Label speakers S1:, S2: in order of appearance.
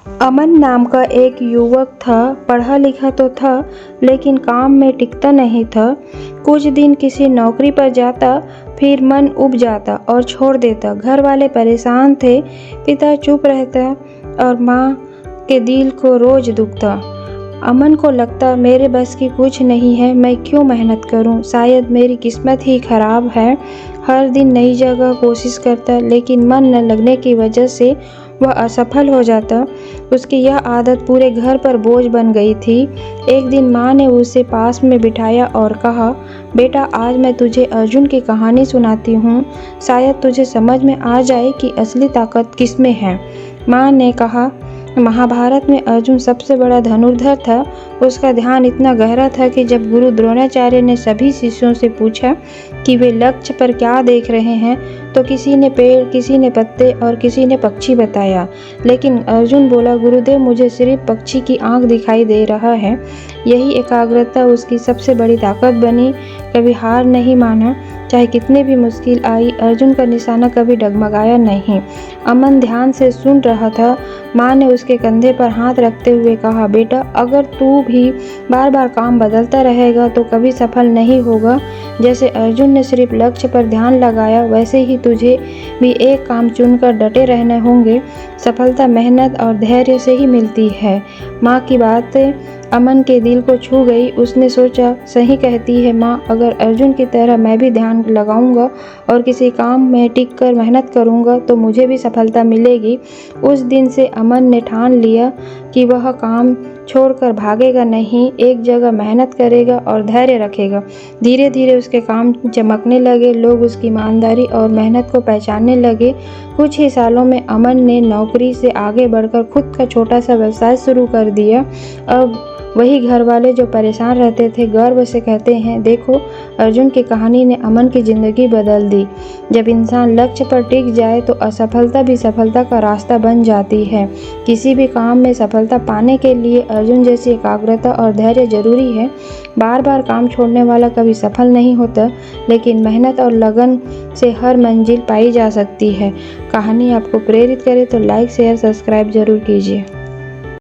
S1: अमन नाम का एक युवक था। पढ़ा लिखा तो था, लेकिन काम में टिकता नहीं था। कुछ दिन किसी नौकरी पर जाता, फिर मन उब जाता और छोड़ देता। घर वाले परेशान थे, पिता चुप रहता और माँ के दिल को रोज दुखता। अमन को लगता, मेरे बस की कुछ नहीं है, मैं क्यों मेहनत करूं? शायद मेरी किस्मत ही खराब है। हर दिन नई जगह कोशिश करता, लेकिन मन न लगने की वजह से वह असफल हो जाता। उसकी यह आदत पूरे घर पर बोझ बन गई थी। एक दिन माँ ने उसे पास में बिठाया और कहा, बेटा, आज मैं तुझे अर्जुन की कहानी सुनाती हूँ। शायद तुझे समझ में आ जाए कि असली ताकत किसमें है। माँ ने कहा, महाभारत में अर्जुन सबसे बड़ा धनुर्धर था। उसका ध्यान इतना गहरा था कि जब गुरु द्रोणाचार्य ने सभी शिष्यों से पूछा कि वे लक्ष्य पर क्या देख रहे हैं, तो किसी ने पेड़, किसी ने पत्ते और किसी ने पक्षी बताया। लेकिन अर्जुन बोला, गुरुदेव, मुझे सिर्फ पक्षी की आंख दिखाई दे रहा है। यही एकाग्रता उसकी सबसे बड़ी ताकत बनी। कभी हार नहीं माना, चाहे कितने भी मुश्किल आई। अर्जुन का निशाना कभी डगमगाया नहीं। अमन ध्यान से सुन रहा था। माँ ने उसके कंधे पर हाथ रखते हुए कहा, बेटा, अगर तू भी बार बार काम बदलता रहेगा तो कभी सफल नहीं होगा। जैसे अर्जुन ने सिर्फ लक्ष्य पर ध्यान लगाया, वैसे ही तुझे भी एक काम चुनकर डटे रहने होंगे। सफलता मेहनत और धैर्य से ही मिलती है। माँ की बात अमन के दिल को छू गई। उसने सोचा, सही कहती है माँ, अगर अर्जुन की तरह मैं भी ध्यान लगाऊंगा और किसी काम में टिक कर मेहनत करूंगा तो मुझे भी सफलता मिलेगी। उस दिन से अमन ने ठान लिया कि वह काम छोड़कर भागेगा नहीं, एक जगह मेहनत करेगा और धैर्य रखेगा। धीरे धीरे उसके काम चमकने लगे। लोग उसकी ईमानदारी और मेहनत को पहचानने लगे। कुछ ही सालों में अमन ने नौकरी से आगे बढ़कर खुद का छोटा सा व्यवसाय शुरू कर दिया। अब वही घर वाले जो परेशान रहते थे, गर्व से कहते हैं, देखो, अर्जुन की कहानी ने अमन की ज़िंदगी बदल दी। जब इंसान लक्ष्य पर टिक जाए तो असफलता भी सफलता का रास्ता बन जाती है। किसी भी काम में सफलता पाने के लिए अर्जुन जैसी एकाग्रता और धैर्य जरूरी है। बार बार काम छोड़ने वाला कभी सफल नहीं होता, लेकिन मेहनत और लगन से हर मंजिल पाई जा सकती है। कहानी आपको प्रेरित करे तो लाइक, शेयर, सब्सक्राइब जरूर कीजिए।